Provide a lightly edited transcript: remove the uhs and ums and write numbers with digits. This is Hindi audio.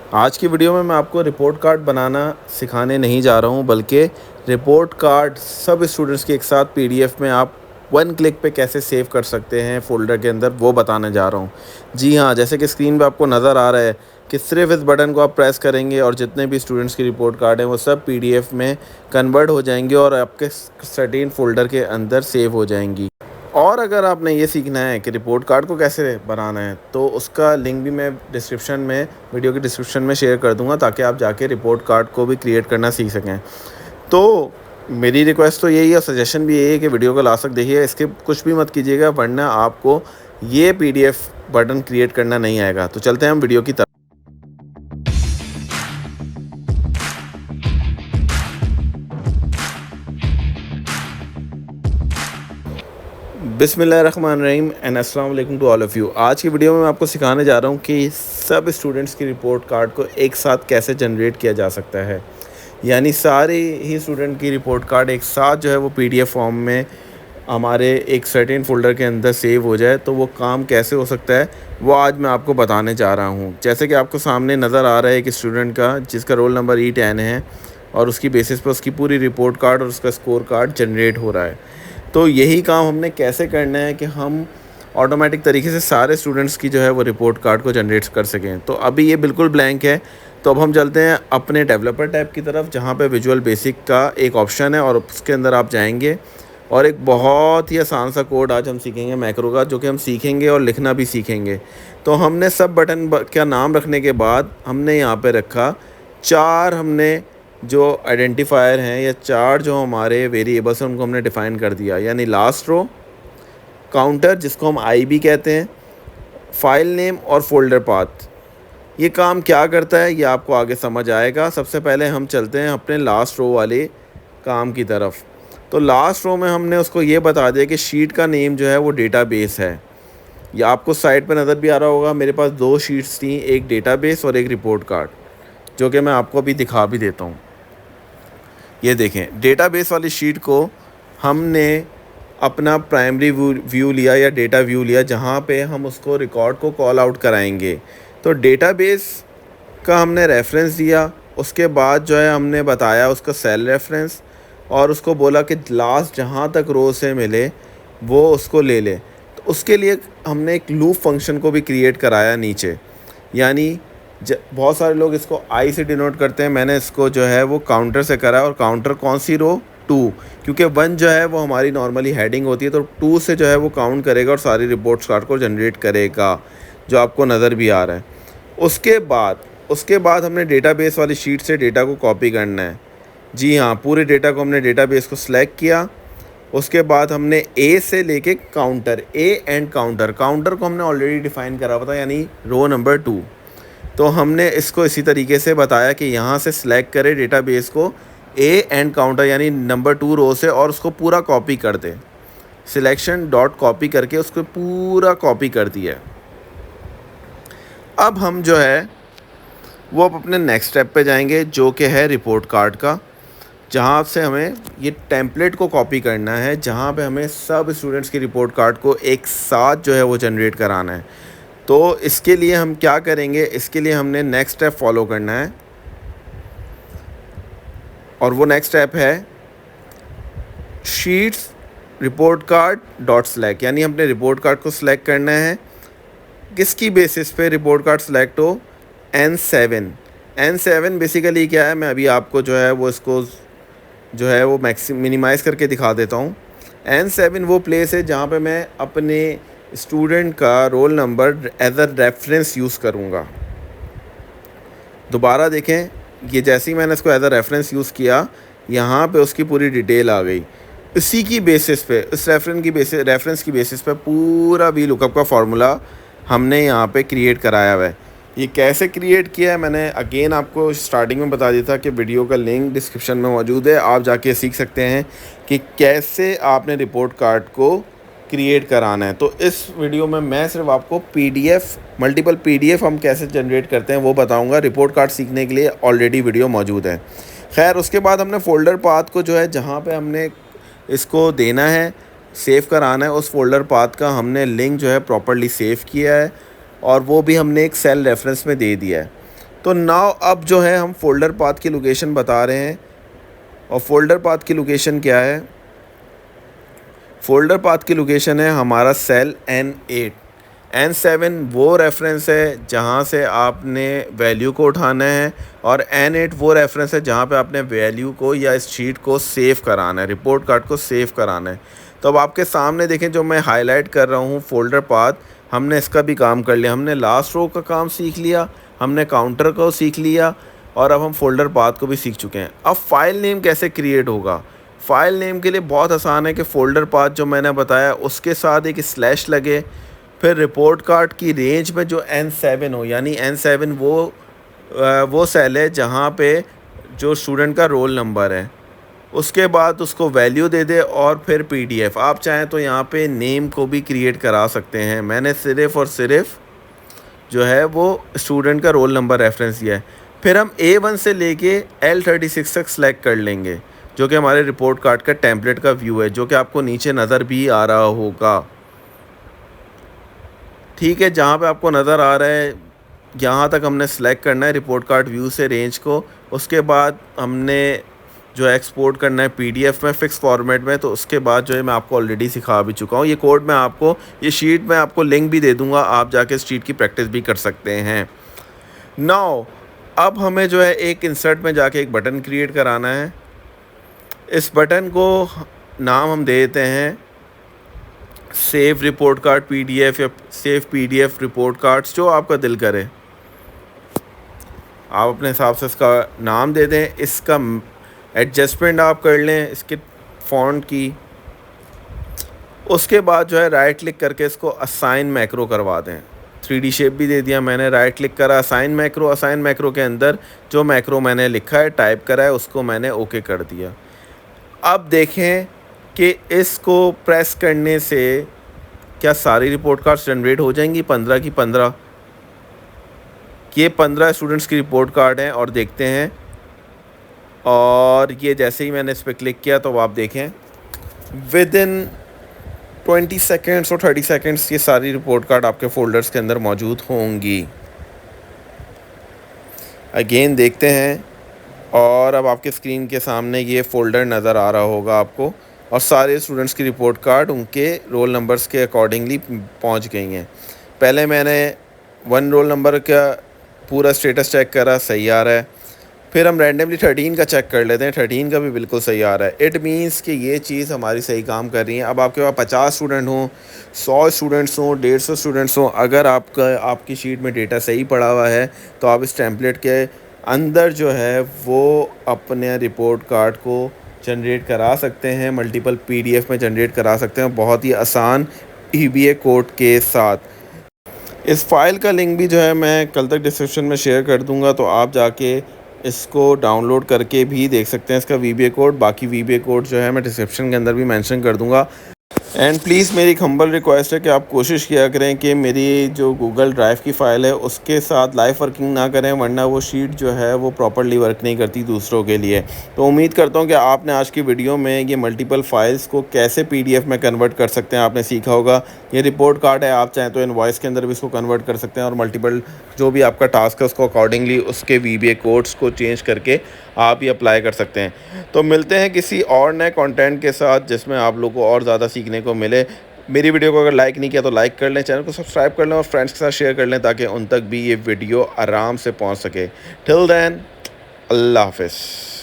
आज की वीडियो में मैं आपको रिपोर्ट कार्ड बनाना सिखाने नहीं जा रहा हूँ, बल्कि रिपोर्ट कार्ड सब स्टूडेंट्स की एक साथ पीडीएफ में आप वन क्लिक पे कैसे सेव कर सकते हैं फ़ोल्डर के अंदर, वो बताने जा रहा हूँ। जी हाँ, जैसे कि स्क्रीन पे आपको नज़र आ रहा है कि सिर्फ इस बटन को आप प्रेस करेंगे और जितने भी स्टूडेंट्स की रिपोर्ट कार्ड हैं वो सब पीडीएफ में कन्वर्ट हो जाएंगे और आपके सर्टेन फ़ोल्डर के अंदर सेव हो जाएंगी। और अगर आपने ये सीखना है कि रिपोर्ट कार्ड को कैसे बनाना है, तो उसका लिंक भी मैं डिस्क्रिप्शन में, वीडियो के डिस्क्रिप्शन में शेयर कर दूंगा, ताकि आप जाके रिपोर्ट कार्ड को भी क्रिएट करना सीख सकें। तो मेरी रिक्वेस्ट तो यही है, सजेशन भी यही है कि वीडियो को लास्ट तक देखिए, स्किप कुछ भी मत कीजिएगा, वरना आपको ये पीडीएफ बटन क्रिएट करना नहीं आएगा। तो चलते हैं हम वीडियो की तरफ। बिस्मिल्लाहिर्रहमानिर्रहीम एंड अस्सलाम वालेकुम टू ऑल ऑफ़ यू। आज की वीडियो में मैं आपको सिखाने जा रहा हूँ कि सब स्टूडेंट्स की रिपोर्ट कार्ड को एक साथ कैसे जनरेट किया जा सकता है। यानी सारे ही स्टूडेंट की रिपोर्ट कार्ड एक साथ जो है वो पीडीएफ फॉर्म में हमारे एक सर्टेन फ़ोल्डर के अंदर सेव हो जाए, तो वो काम कैसे हो सकता है वो आज मैं आपको बताने जा रहा हूँ। जैसे कि आपको सामने नज़र आ रहा है एक स्टूडेंट का जिसका रोल नंबर E10 है, और उसकी बेसिस पर उसकी पूरी रिपोर्ट कार्ड और उसका स्कोर कार्ड जनरेट हो रहा है। तो यही काम हमने कैसे करना है कि हम ऑटोमेटिक तरीके से सारे स्टूडेंट्स की जो है वो रिपोर्ट कार्ड को जनरेट कर सकें। तो अभी ये बिल्कुल ब्लैंक है, तो अब हम चलते हैं अपने डेवलपर टैब की तरफ, जहाँ पे विजुअल बेसिक का एक ऑप्शन है और उसके अंदर आप जाएंगे और एक बहुत ही आसान सा कोड आज हम सीखेंगे मैक्रो का, जो कि हम सीखेंगे और लिखना भी सीखेंगे। तो हमने सब बटन का नाम रखने के बाद हमने यहाँ पे रखा 4, हमने जो आइडेंटिफायर हैं या 4 जो हमारे वेरिएबल्स हैं उनको हमने डिफ़ाइन कर दिया। यानी लास्ट रो, काउंटर जिसको हम आई भी कहते हैं, फाइल नेम और फोल्डर पाथ। ये काम क्या करता है ये आपको आगे समझ आएगा। सबसे पहले हम चलते हैं अपने लास्ट रो वाले काम की तरफ। तो लास्ट रो में हमने उसको ये बता दिया कि शीट का नेम जो है वो डेटाबेस है। या आपको साइड पर नज़र भी आ रहा होगा, मेरे पास 2 शीट्स थी, एक डेटाबेस और एक रिपोर्ट कार्ड, जो कि मैं आपको अभी दिखा भी देता हूँ। ये देखें, डेटाबेस वाली शीट को हमने अपना प्राइमरी व्यू लिया या डेटा व्यू लिया, जहाँ पे हम उसको रिकॉर्ड को कॉल आउट कराएंगे। तो डेटाबेस का हमने रेफरेंस दिया, उसके बाद जो है हमने बताया उसका सेल रेफरेंस और उसको बोला कि लास्ट जहाँ तक रो से मिले वो उसको ले ले। तो उसके लिए हमने एक लूप फंक्शन को भी क्रिएट कराया नीचे। यानी बहुत सारे लोग इसको आई से डिनोट करते हैं, मैंने इसको जो है वो काउंटर से करा। और काउंटर कौन सी रो? 2, क्योंकि 1 जो है वो हमारी नॉर्मली हेडिंग होती है, तो 2 से जो है वो काउंट करेगा और सारी रिपोर्ट्स कार्ड को जनरेट करेगा, जो आपको नज़र भी आ रहा है। उसके बाद हमने डेटाबेस वाली शीट से डेटा को कॉपी करना है। जी हाँ, पूरे डेटा को हमने डेटाबेस को सिलेक्ट किया। उसके बाद हमने ए से लेके काउंटर, ए एंड काउंटर को हमने ऑलरेडी डिफ़ाइन करा हुआ था, यानी रो नंबर 2। तो हमने इसको इसी तरीके से बताया कि यहाँ से सिलेक्ट करें डेटाबेस को ए एंड काउंटर यानी नंबर 2 रो से, और उसको पूरा कॉपी कर दें। सिलेक्शन डॉट कॉपी करके उसको पूरा कॉपी कर दिया। अब हम जो है वो अब अपने नेक्स्ट स्टेप पे जाएंगे, जो कि है रिपोर्ट कार्ड का, जहाँ से हमें ये टेम्पलेट को कॉपी करना है, जहाँ पे हमें सब स्टूडेंट्स की रिपोर्ट कार्ड को एक साथ जो है वो जनरेट कराना है। तो इसके लिए हम क्या करेंगे, इसके लिए हमने नेक्स्ट स्टेप फॉलो करना है, और वो नेक्स्ट स्टेप है sheets report card dot select. यानी हमने रिपोर्ट कार्ड को सिलेक्ट करना है, किसकी बेसिस पे रिपोर्ट कार्ड सेलेक्ट हो? N7 बेसिकली क्या है, मैं अभी आपको जो है वो इसको जो है वो मिनिमाइज़ करके दिखा देता हूँ। N7 वो प्लेस है जहाँ पे मैं अपने स्टूडेंट का roll number as a reference use करूँगा। दोबारा देखें, ये जैसे ही मैंने इसको एज अ रेफरेंस यूज़ किया, यहाँ पे उसकी पूरी डिटेल आ गई। इसी की बेसिस पे, इस रेफरेंस की बेसिस पे पूरा वी लुकअप का फार्मूला हमने यहाँ पे क्रिएट कराया हुआ है। ये कैसे क्रिएट किया है मैंने अगेन आपको स्टार्टिंग में बता दिया था कि वीडियो का लिंक डिस्क्रिप्शन में मौजूद है, आप जाके सीख सकते हैं कि कैसे आपने रिपोर्ट कार्ड को क्रिएट कराना है। तो इस वीडियो में मैं सिर्फ आपको मल्टीपल पीडीएफ हम कैसे जनरेट करते हैं वो बताऊंगा। रिपोर्ट कार्ड सीखने के लिए ऑलरेडी वीडियो मौजूद है। खैर, उसके बाद हमने फ़ोल्डर पाथ को जो है जहाँ पे हमने इसको देना है, सेव कराना है, उस फोल्डर पाथ का हमने लिंक जो है प्रॉपर्ली सेव किया है, और वो भी हमने एक सेल रेफरेंस में दे दिया है। तो नाउ अब जो है हम फ़ोल्डर पाथ की लोकेशन बता रहे हैं, और फ़ोल्डर पाथ की लोकेशन क्या है? फ़ोल्डर पाथ की लोकेशन है हमारा सेल N8। N7 वो रेफरेंस है जहाँ से आपने वैल्यू को उठाना है, और N8 वो रेफरेंस है जहाँ पे आपने वैल्यू को या इस शीट को सेव कराना है, रिपोर्ट कार्ड को सेव कराना है। तो अब आपके सामने देखें, जो मैं हाईलाइट कर रहा हूँ फ़ोल्डर पाथ, हमने इसका भी काम कर लिया। हमने लास्ट रो का काम सीख लिया, हमने काउंटर को सीख लिया, और अब हम फ़ोल्डर पाथ को भी सीख चुके हैं। अब फ़ाइल नेम कैसे क्रिएट होगा? फ़ाइल नेम के लिए बहुत आसान है कि फ़ोल्डर पाथ जो मैंने बताया उसके साथ एक स्लैश लगे, फिर रिपोर्ट कार्ड की रेंज में जो N7 हो, यानी N7 वो सेल है जहाँ पे जो स्टूडेंट का रोल नंबर है, उसके बाद उसको वैल्यू दे दे, और फिर PDF। आप चाहें तो यहाँ पे नेम को भी क्रिएट करा सकते हैं। मैंने सिर्फ़ और सिर्फ जो है वो स्टूडेंट का रोल नंबर रेफरेंस दिया है। फिर हम A1 से लेके L36 तक सेलेक्ट कर लेंगे, जो कि हमारे रिपोर्ट कार्ड का टेम्पलेट का व्यू है, जो कि आपको नीचे नज़र भी आ रहा होगा। ठीक है, जहाँ पे आपको नज़र आ रहा है यहाँ तक हमने सेलेक्ट करना है रिपोर्ट कार्ड व्यू से रेंज को। उसके बाद हमने जो है एक्सपोर्ट करना है PDF में फ़िक्स फॉर्मेट में। तो उसके बाद जो है मैं आपको ऑलरेडी सिखा भी चुका हूँ। ये कोड मैं आपको, ये शीट मैं आपको लिंक भी दे दूँगा, आप जाके इस शीट की प्रैक्टिस भी कर सकते हैं। नाउ अब हमें जो है एक इंसर्ट में जाके एक बटन क्रिएट कराना है। इस बटन को नाम हम दे देते हैं सेव रिपोर्ट कार्ड PDF, या सेव PDF रिपोर्ट कार्ड्स, जो आपका दिल करे। आप अपने हिसाब से इसका नाम दे दें। इसका एडजस्टमेंट आप कर लें इसके फ़ॉन्ट की। उसके बाद जो है राइट क्लिक करके इसको असाइन मैक्रो करवा दें। 3D शेप भी दे दिया मैंने, राइट क्लिक करा, असाइन मैक्रो। असाइन मैक्रो के अंदर जो मैक्रो मैंने लिखा है, टाइप करा है, उसको मैंने ओके कर दिया। अब देखें कि इसको प्रेस करने से क्या सारी रिपोर्ट कार्ड्स जनरेट हो जाएंगी 15 की 15। ये 15 स्टूडेंट्स की रिपोर्ट कार्ड हैं, और देखते हैं। और ये जैसे ही मैंने इस पर क्लिक किया तो आप देखें विद इन 20 सेकेंड्स और 30 सेकेंड्स ये सारी रिपोर्ट कार्ड आपके फ़ोल्डर्स के अंदर मौजूद होंगी। अगेन देखते हैं, और अब आपके स्क्रीन के सामने ये फ़ोल्डर नज़र आ रहा होगा आपको, और सारे स्टूडेंट्स की रिपोर्ट कार्ड उनके रोल नंबर्स के अकॉर्डिंगली पहुंच गई हैं। पहले मैंने 1 रोल नंबर का पूरा स्टेटस चेक करा, सही आ रहा है। फिर हम रैंडमली 13 का चेक कर लेते हैं, 13 का भी बिल्कुल सही आ रहा है। इट मीन्स कि ये चीज़ हमारी सही काम कर रही है। अब आपके पास 50 स्टूडेंट हों, 100 स्टूडेंट्स हों, 150 स्टूडेंट्स हों, अगर आपकी शीट में डेटा सही पड़ा हुआ है तो आप इस टेम्पलेट के अंदर जो है वो अपने रिपोर्ट कार्ड को जनरेट करा सकते हैं, मल्टीपल PDF में जनरेट करा सकते हैं, बहुत ही आसान EBA कोड के साथ। इस फाइल का लिंक भी जो है मैं कल तक डिस्क्रिप्शन में शेयर कर दूंगा, तो आप जाके इसको डाउनलोड करके भी देख सकते हैं इसका VBA कोड। बाकी VBA कोड जो है मैं डिस्क्रिप्शन के अंदर भी मेंशन कर दूंगा। एंड प्लीज़ मेरी एक हम्बल रिक्वेस्ट है कि आप कोशिश किया करें कि मेरी जो गूगल ड्राइव की फ़ाइल है उसके साथ लाइव वर्किंग ना करें, वरना वो शीट जो है वो प्रॉपर्ली वर्क नहीं करती दूसरों के लिए। तो उम्मीद करता हूँ कि आपने आज की वीडियो में ये मल्टीपल फाइल्स को कैसे PDF में कन्वर्ट कर सकते हैं आपने सीखा होगा। ये रिपोर्ट कार्ड है, आप चाहें तो इनवॉइस के अंदर भी इसको कन्वर्ट कर सकते हैं, और मल्टीपल जो भी आपका टास्क है उसको अकॉर्डिंगली उसके VBA कोड्स को चेंज करके आप ये अप्लाई कर सकते हैं। तो मिलते हैं किसी और नए कंटेंट के साथ जिसमें आप लोगों को और ज़्यादा सीखने को मिले। मेरी वीडियो को अगर लाइक नहीं किया तो लाइक कर लें, चैनल को सब्सक्राइब कर लें, और फ्रेंड्स के साथ शेयर कर लें ताकि उन तक भी ये वीडियो आराम से पहुंच सके। टिल देन, अल्लाह हाफ़िज़।